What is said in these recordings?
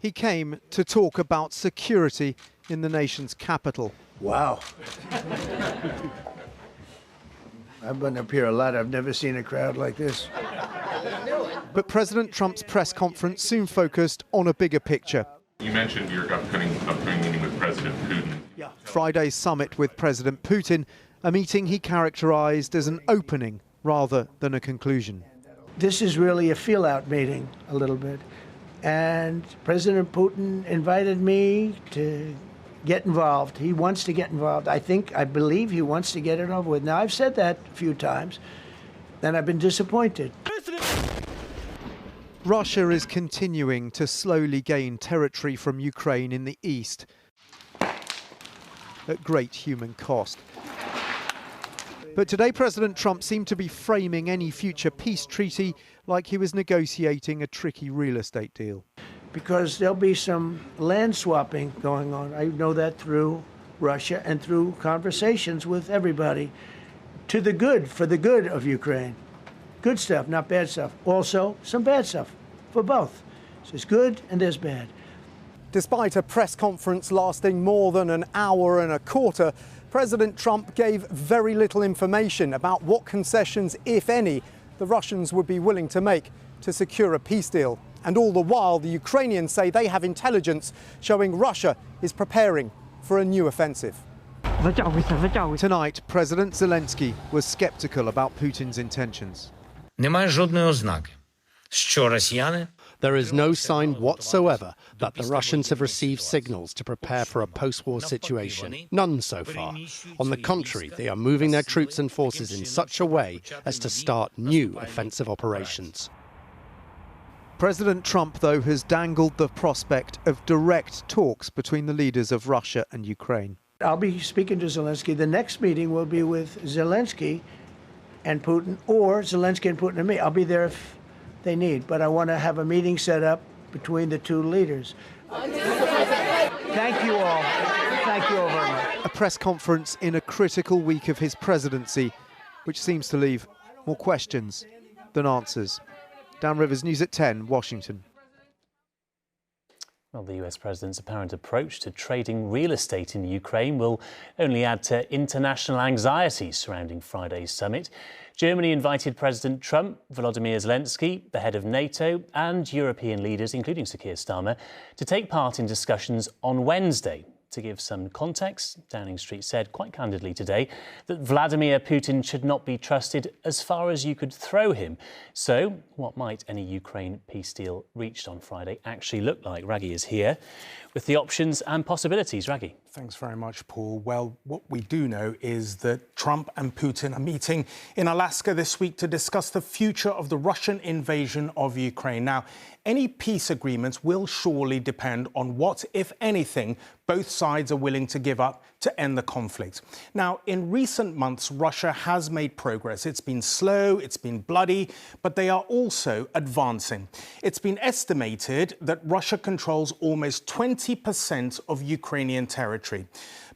He came to talk about security in the nation's capital. Wow. I've been up here a lot. I've never seen a crowd like this. But President Trump's press conference soon focused on a bigger picture. You mentioned your upcoming meeting with President Putin. Yeah. Friday's summit with President Putin, a meeting he characterized as an opening rather than a conclusion. This is really a feel-out meeting, a little bit. And President Putin invited me to get involved. He wants to get involved. I believe he wants to get it over with. Now, I've said that a few times, and I've been disappointed. Russia is continuing to slowly gain territory from Ukraine in the east at great human cost. But today President Trump seemed to be framing any future peace treaty like he was negotiating a tricky real estate deal. Because there'll be some land swapping going on. I know that through Russia and through conversations with everybody. To the good, for the good of Ukraine. Good stuff, not bad stuff. Also, some bad stuff for both. So there's good and there's bad. Despite a press conference lasting more than an hour and a quarter, President Trump gave very little information about what concessions, if any, the Russians would be willing to make to secure a peace deal. And all the while, the Ukrainians say they have intelligence showing Russia is preparing for a new offensive. Tonight, President Zelenskyy was skeptical about Putin's intentions. Немає жодної ознаки, що росіяни There is no sign whatsoever that the Russians have received signals to prepare for a post-war situation. None so far. On the contrary, they are moving their troops and forces in such a way as to start new offensive operations. President Trump, though, has dangled the prospect of direct talks between the leaders of Russia and Ukraine. I'll be speaking to Zelenskyy. The next meeting will be with Zelenskyy and Putin, or Zelenskyy and Putin and me. I'll be there if they need, but I want to have a meeting set up between the two leaders. Thank you all. Thank you all very much. A press conference in a critical week of his presidency, which seems to leave more questions than answers. Dan Rivers, News at 10, Washington. Well, the US president's apparent approach to trading real estate in Ukraine will only add to international anxiety surrounding Friday's summit. Germany invited President Trump, Vladimir Zelenskyy, the head of NATO, and European leaders, including Sir Keir Starmer, to take part in discussions on Wednesday. To give some context, Downing Street said quite candidly today that Vladimir Putin should not be trusted as far as you could throw him. So, what might any Ukraine peace deal reached on Friday actually look like? Raggy is here with the options and possibilities. Raggy. Thanks very much, Paul. Well, what we do know is that Trump and Putin are meeting in Alaska this week to discuss the future of the Russian invasion of Ukraine. Now, any peace agreements will surely depend on what, if anything, both sides are willing to give up to end the conflict. Now, in recent months, Russia has made progress. It's been slow, it's been bloody, but they are also advancing. It's been estimated that Russia controls almost 20% of Ukrainian territory.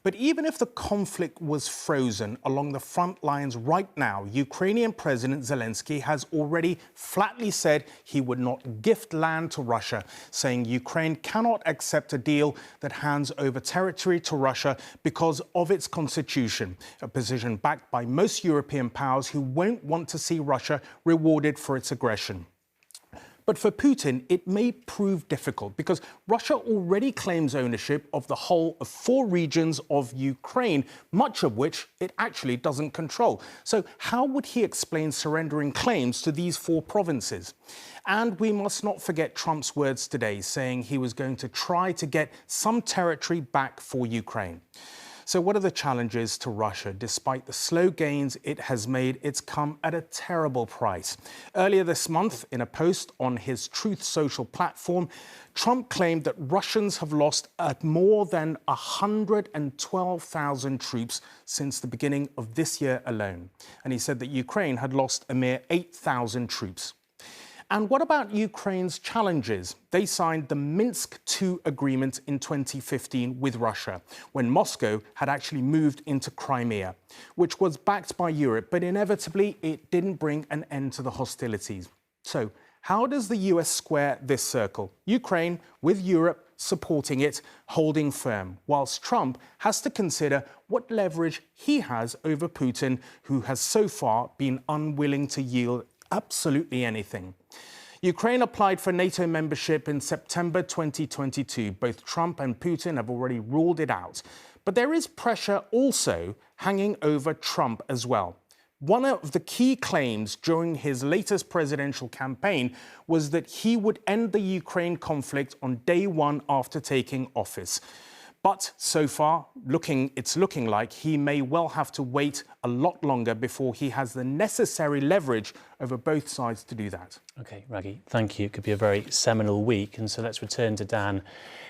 But even if the conflict was frozen along the front lines right now, Ukrainian President Zelenskyy has already flatly said he would not gift land to Russia, saying Ukraine cannot accept a deal that hands over territory to Russia because of its constitution, a position backed by most European powers who won't want to see Russia rewarded for its aggression. But for Putin, it may prove difficult because Russia already claims ownership of the whole of 4 regions of Ukraine, much of which it actually doesn't control. So how would he explain surrendering claims to these 4 provinces? And we must not forget Trump's words today, saying he was going to try to get some territory back for Ukraine. So what are the challenges to Russia? Despite the slow gains it has made, it's come at a terrible price. Earlier this month, in a post on his Truth Social platform, Trump claimed that Russians have lost more than 112,000 troops since the beginning of this year alone. And he said that Ukraine had lost a mere 8,000 troops. And what about Ukraine's challenges? They signed the Minsk II agreement in 2015 with Russia, when Moscow had actually moved into Crimea, which was backed by Europe, but inevitably it didn't bring an end to the hostilities. So How does the US square this circle? Ukraine with Europe supporting it, holding firm, whilst Trump has to consider what leverage he has over Putin, who has so far been unwilling to yield absolutely anything. Ukraine applied for NATO membership in September 2022. Both Trump and Putin have already ruled it out. But there is pressure also hanging over Trump as well. One of the key claims during his latest presidential campaign was that he would end the Ukraine conflict on day one after taking office. But so far, it's looking like he may well have to wait a lot longer before he has the necessary leverage over both sides to do that. OK, Raggy, thank you. It could be a very seminal week. And so let's return to Dan.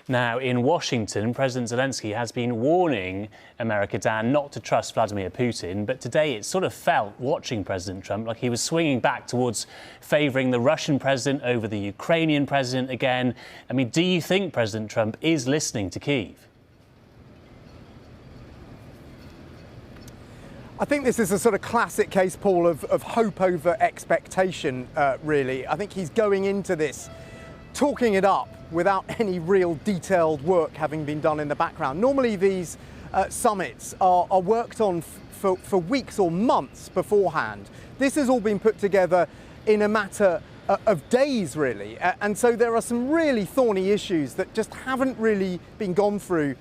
Now, in Washington, President Zelenskyy has been warning America, Dan, not to trust Vladimir Putin. But today it sort of felt, watching President Trump, like he was swinging back towards favouring the Russian president over the Ukrainian president again. I mean, do you think President Trump is listening to Kyiv? I think this is a sort of classic case, Paul, of hope over expectation, really. I think he's going into this talking it up without any real detailed work having been done in the background. Normally these summits are worked on for weeks or months beforehand. This has all been put together in a matter of days, really. And so there are some really thorny issues that just haven't really been gone through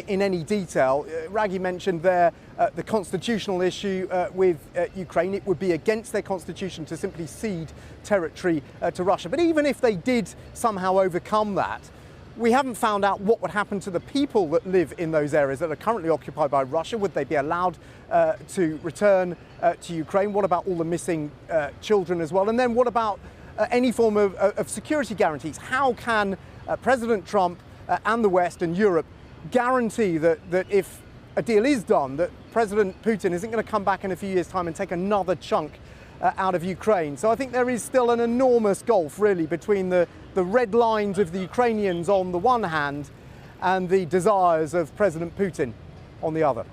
in any detail. Raggy mentioned there the constitutional issue with Ukraine. It would be against their constitution to simply cede territory to Russia. But even if they did somehow overcome that, we haven't found out what would happen to the people that live in those areas that are currently occupied by Russia. Would they be allowed to return to Ukraine? What about all the missing children as well? And then what about any form of security guarantees? How can President Trump and the West and Europe guarantee that if a deal is done, that President Putin isn't going to come back in a few years' time and take another chunk out of Ukraine? So I think there is still an enormous gulf, really, between the red lines of the Ukrainians on the one hand and the desires of President Putin on the other.